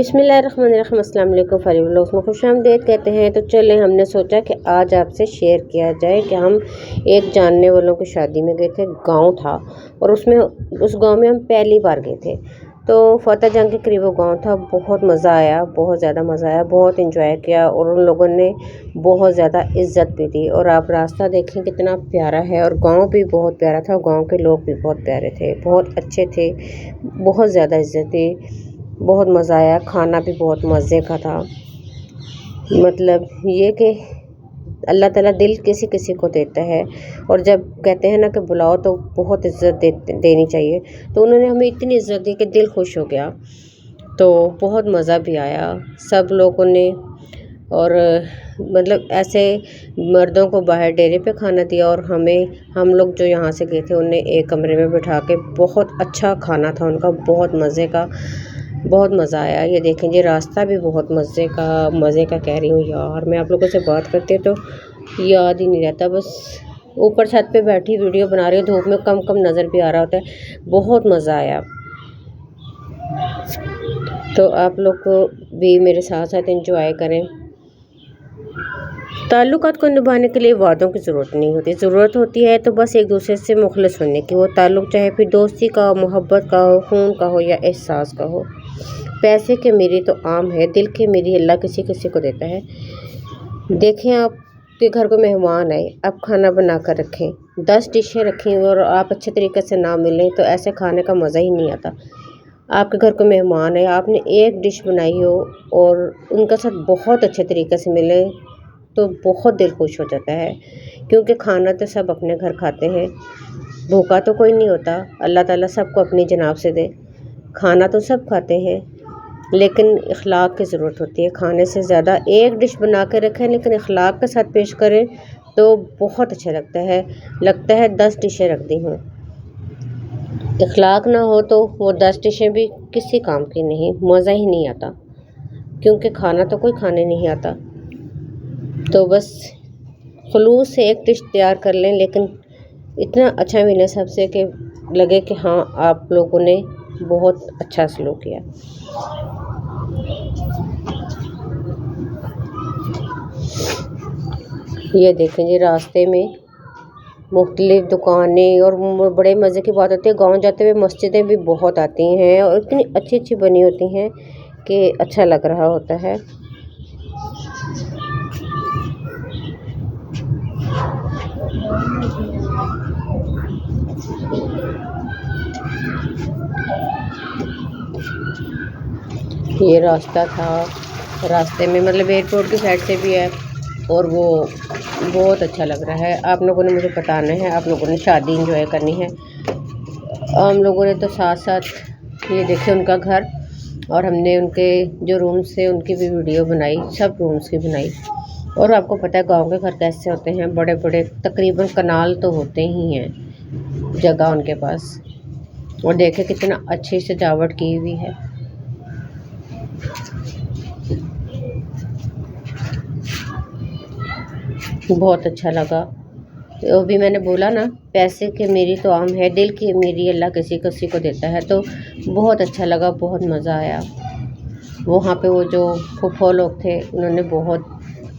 बिस्मिल्लाहिर्रहमानिर्रहीम अस्सलाम वालेकुम फरी व्लॉग्स में खुशामदीद कहते हैं। तो चलें, हमने सोचा कि आज आपसे शेयर किया जाए कि हम एक जानने वालों की शादी में गए थे। गांव था और उस गांव में हम पहली बार गए थे। तो फतेह जंग के करीब वो गाँव था। बहुत मज़ा आया, बहुत ज़्यादा मज़ा आया, बहुत इंजॉय किया और उन लोगों ने बहुत ज़्यादा इज़्ज़त भी दी। और आप रास्ता देखें कितना प्यारा है और गांव भी बहुत प्यारा था। गांव के लोग भी बहुत प्यारे थे, बहुत अच्छे थे, बहुत ज़्यादा इज़्ज़त दी। बहुत मज़ा आया, खाना भी बहुत मज़े का था। मतलब ये कि अल्लाह ताला दिल किसी किसी को देता है और जब कहते हैं ना कि बुलाओ तो बहुत इज़्ज़त देनी चाहिए। तो उन्होंने हमें इतनी इज़्ज़त दी कि दिल खुश हो गया। तो बहुत मज़ा भी आया सब लोगों ने। और मतलब ऐसे मर्दों को बाहर डेरे पे खाना दिया और हम लोग जो यहाँ से गए थे उन्हें एक कमरे में बिठा के बहुत अच्छा खाना था उनका, बहुत मज़े का, बहुत मज़ा आया। ये देखें जी, रास्ता भी बहुत मज़े का कह रही हूँ यार। मैं आप लोगों से बात करती हूँ तो याद ही नहीं रहता, बस ऊपर छत पे बैठी वीडियो बना रही हूँ। धूप में कम कम नज़र भी आ रहा होता है। बहुत मज़ा आया। तो आप लोग को भी मेरे साथ साथ एंजॉय करें। ताल्लुकात को निभाने के लिए वादों की ज़रूरत नहीं होती, ज़रूरत होती है तो बस एक दूसरे से मुखलिस होने की। वो ताल्लुक चाहे फिर दोस्ती का हो, मोहब्बत का हो, खून का हो या एहसास का हो। पैसे की अमीरी तो आम है, दिल की अमीरी अल्लाह किसी किसी को देता है। देखें, आपके घर को मेहमान आए, आप खाना बना कर रखें, 10 डिशें रखें और आप अच्छे तरीके से ना मिलें तो ऐसे खाने का मज़ा ही नहीं आता। आपके घर को मेहमान है, आपने एक डिश बनाई हो और उनका साथ बहुत अच्छे तरीके से मिले तो बहुत दिल खुश हो जाता है। क्योंकि खाना तो सब अपने घर खाते हैं, भूखा तो कोई नहीं होता। अल्लाह ताला सबको अपनी जनाब से दे। खाना तो सब खाते हैं लेकिन इखलाक की ज़रूरत होती है। खाने से ज़्यादा एक डिश बना के रखें लेकिन इखलाक के साथ पेश करें तो बहुत अच्छा लगता है 10 डिशें रख दी हूँ। इखलाक ना हो तो वो 10 डिशें भी किसी काम की नहीं, मज़ा ही नहीं आता। क्योंकि खाना तो कोई खाने नहीं आता। तो बस खुलूस से एक डिश तैयार कर लें लेकिन इतना अच्छा मिले सबसे कि लगे कि हाँ, आप लोगों ने बहुत अच्छा सलूक किया। ये देखें जी, रास्ते में मुख्तलिफ दुकानें और बड़े मज़े की बात होती है। गांव जाते हुए मस्जिदें भी बहुत आती हैं और इतनी अच्छी अच्छी बनी होती हैं कि अच्छा लग रहा होता है। ये रास्ता था, रास्ते में मतलब एयरपोर्ट की साइड से भी है और वो बहुत अच्छा लग रहा है। आप लोगों ने मुझे बताना है, आप लोगों ने शादी एंजॉय करनी है। हम लोगों ने तो साथ साथ ये देखे उनका घर और हमने उनके जो रूम्स थे उनकी भी वीडियो बनाई, सब रूम्स की बनाई। और आपको पता है गांव के घर कैसे होते हैं, बड़े बड़े तकरीबन कनाल तो होते ही हैं जगह उनके पास। और देखे कितना अच्छी सजावट की हुई है। बहुत अच्छा लगा। तो भी मैंने बोला ना, पैसे की अमीरी तो आम है, दिल की अमीरी अल्लाह किसी किसी को देता है। तो बहुत अच्छा लगा, बहुत मज़ा आया। वहाँ पे वो जो फूफो लोग थे उन्होंने बहुत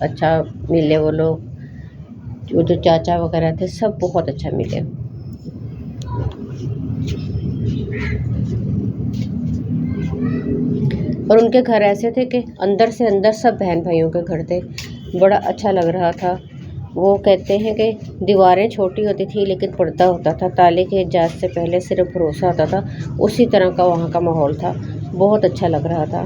अच्छा मिले। वो लोग वो जो चाचा वगैरह थे सब बहुत अच्छा मिले। और उनके घर ऐसे थे कि अंदर से अंदर सब बहन भाइयों के घर थे। बड़ा अच्छा लग रहा था। वो कहते हैं कि दीवारें छोटी होती थी लेकिन पर्दा होता था, ताले की इजाज़त से पहले सिर्फ भरोसा होता था। उसी तरह का वहाँ का माहौल था, बहुत अच्छा लग रहा था।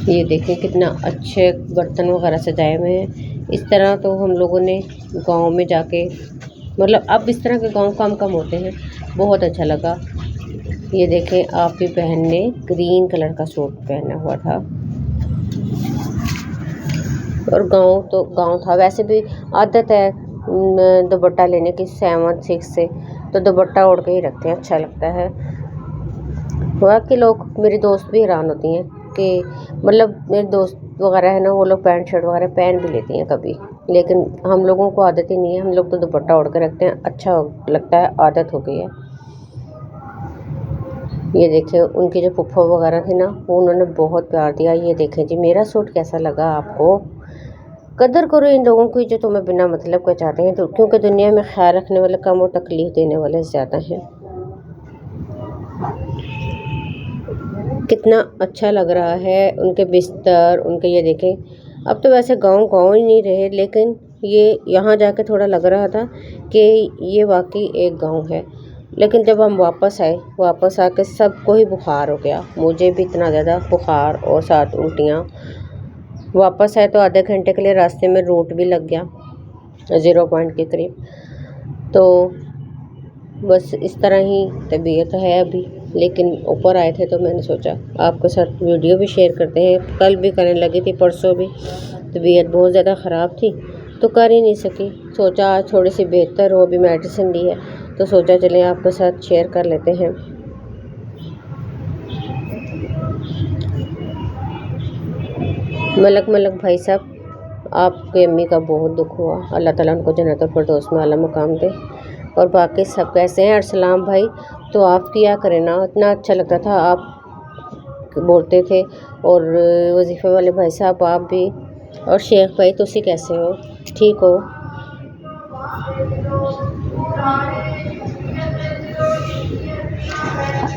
ये देखें कितना अच्छे बर्तन वगैरह सजाए हुए हैं। इस तरह तो हम लोगों ने गांव में जाके, मतलब अब इस तरह के गांव कम होते हैं। बहुत अच्छा लगा। ये देखें, आपकी बहन ने ग्रीन कलर का सूट पहना हुआ था और गांव था। वैसे भी आदत है दुपट्टा लेने की 7 6 से, तो दुपट्टा ओढ़ के ही रखते हैं, अच्छा लगता है। वहाँ के लोग, मेरी दोस्त भी हैरान होती हैं कि मतलब मेरे दोस्त वगैरह है ना, वो लोग पैंट शर्ट वगैरह पहन भी लेती हैं कभी, लेकिन हम लोगों को आदत ही नहीं है। हम लोग तो दुपट्टा ओढ़ के रखते हैं, अच्छा लगता है, आदत हो गई है। ये देखें उनकी जो फुफ्फा वगैरह थी ना, वो उन्होंने बहुत प्यार दिया। ये देखें जी मेरा सूट कैसा लगा आपको। कदर करो इन लोगों की जो तुम्हें बिना मतलब का चाहते हैं, तो क्योंकि दुनिया में ख्याल रखने वाले कम और तकलीफ देने वाले ज़्यादा हैं। कितना अच्छा लग रहा है उनके बिस्तर, उनके ये देखें। अब तो वैसे गाँव ही नहीं रहे, लेकिन ये यहाँ जाके थोड़ा लग रहा था कि ये वाकई एक गांव है। लेकिन जब हम वापस आके सबको ही बुखार हो गया, मुझे भी इतना ज़्यादा बुखार और साथ उल्टियाँ। वापस आए तो आधे घंटे के लिए रास्ते में रूट भी लग गया 0 पॉइंट के करीब। तो बस इस तरह ही तबीयत है अभी। लेकिन ऊपर आए थे तो मैंने सोचा आपके साथ वीडियो भी शेयर करते हैं। कल भी करने लगी थी, परसों भी तबीयत बहुत ज़्यादा ख़राब थी तो कर ही नहीं सकी। सोचा आज थोड़ी सी बेहतर हो, अभी मेडिसिन ली है तो सोचा चलें आपके साथ शेयर कर लेते हैं। मलक भाई साहब, आपके अम्मी का बहुत दुख हुआ। अल्लाह ताला उनको जन्नतुल फिरदौस में आला मकाम दे। और बाकी सब कैसे हैं? अर्सलाम भाई, तो आप किया करें ना, इतना अच्छा लगता था आप बोलते थे। और वजीफ़े वाले भाई साहब आप भी। और शेख भाई तुसी कैसे हो? ठीक हो?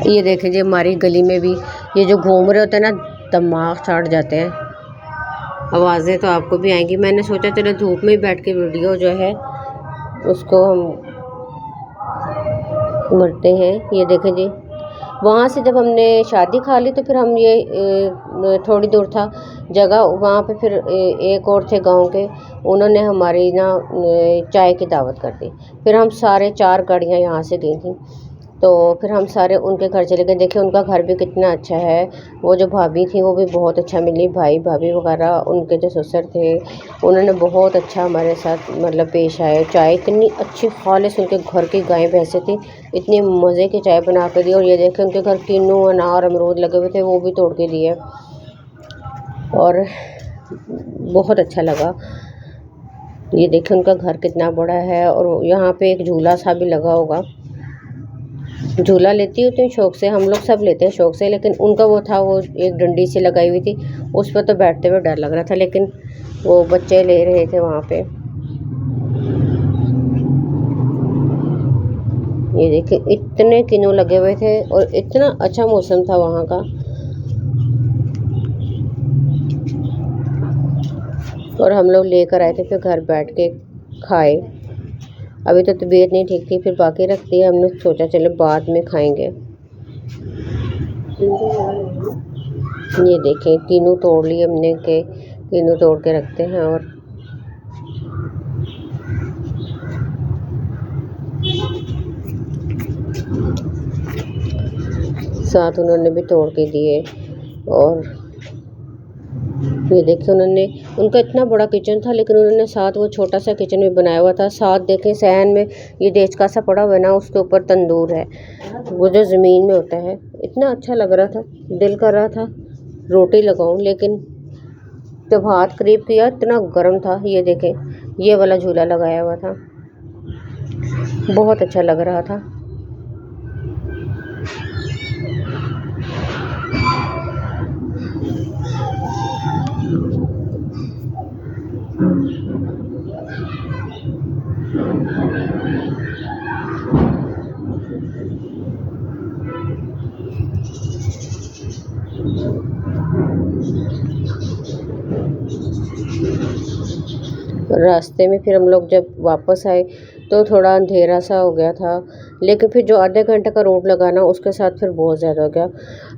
ये देखें जी हमारी गली में भी ये जो घूम रहे होते हैं ना, दिमाग चढ़ जाते हैं। आवाज़ें तो आपको भी आएंगी। मैंने सोचा चलो धूप में ही बैठ के वीडियो जो है उसको हम बढ़ते हैं। ये देखें जी, वहाँ से जब हमने शादी खा ली तो फिर हम ये थोड़ी दूर था जगह, वहाँ पे फिर एक और थे गांव के, उन्होंने हमारी ना चाय की दावत कर दी। फिर हम सारे 4 गाड़ियाँ यहाँ से गई थी, तो फिर हम सारे उनके घर चले गए। देखिए उनका घर भी कितना अच्छा है। वो जो भाभी थी वो भी बहुत अच्छा मिली, भाई भाभी वगैरह उनके जो ससुर थे उन्होंने बहुत अच्छा हमारे साथ मतलब पेश आए। चाय इतनी अच्छी खालिस उनके घर की गाय भैंसे थी, इतनी मज़े की चाय बना कर दी। और ये देखें उनके घर किन्नू अनार अमरूद लगे हुए थे, वो भी तोड़ के दिए और बहुत अच्छा लगा। ये देखें उनका घर कितना बड़ा है। और यहाँ पे एक झूला सा भी लगा होगा। झूला लेती होती हूँ शौक़ से, हम लोग सब लेते हैं शौक़ से, लेकिन उनका वो था, वो एक डंडी सी लगाई हुई थी, उस पर तो बैठते हुए डर लग रहा था, लेकिन वो बच्चे ले रहे थे वहाँ पे। ये देखिए इतने किन्नू लगे हुए थे और इतना अच्छा मौसम था वहाँ का। और हम लोग लेकर आए थे, फिर घर बैठ के खाए। अभी तो तबीयत नहीं ठीक थी, फिर बाकी रख दिया। हमने सोचा चले बाद में खाएंगे। ये देखें किन्नू तोड़ लिए हमने के, किन्नू तोड़ के रखते हैं। और साथ उन्होंने भी तोड़ के दिए। और ये देखिए उनका इतना बड़ा किचन था, लेकिन उन्होंने साथ वो छोटा सा किचन भी बनाया हुआ था। साथ देखें सहन में ये देचका सा पड़ा हुआ है ना, उसके ऊपर तंदूर है, वो जो ज़मीन में होता है। इतना अच्छा लग रहा था, दिल कर रहा था रोटी लगाऊं, लेकिन जब हाथ करीब किया इतना गर्म था। ये देखें ये वाला झूला लगाया हुआ था, बहुत अच्छा लग रहा था। रास्ते में फिर हम लोग जब वापस आए तो थोड़ा अंधेरा सा हो गया था, लेकिन फिर जो आधे घंटे का रूट लगाना उसके साथ फिर बहुत ज़्यादा हो गया।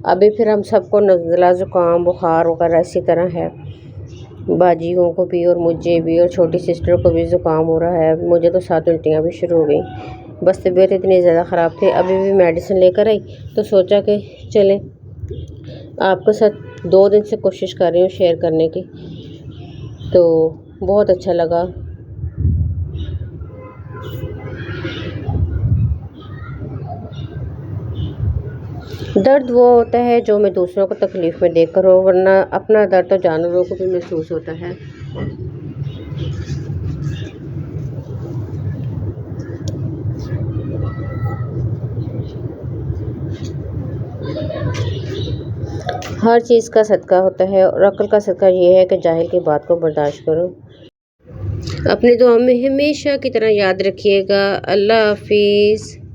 अभी फिर हम सबको नज़ला ज़ुकाम बुखार वगैरह इसी तरह है, बाजियों को भी और मुझे भी और छोटी सिस्टर को भी ज़ुकाम हो रहा है। मुझे तो साथ उल्टियाँ भी शुरू हो गई, बस तबीयत इतनी ज़्यादा ख़राब थी। अभी भी मेडिसिन लेकर आई तो सोचा कि चलें आपके साथ 2 दिन से कोशिश कर रही हूँ शेयर करने की, तो बहुत अच्छा लगा। दर्द वो होता है जो मैं दूसरों को तकलीफ़ में देखकर हो, वरना अपना दर्द तो जानवरों को भी महसूस होता है। हर चीज़ का सदका होता है और अक्ल का सदका ये है कि जाहिल की बात को बर्दाश्त करो। अपनी दुआ में हमेशा की तरह याद रखिएगा। अल्लाह हाफिज़।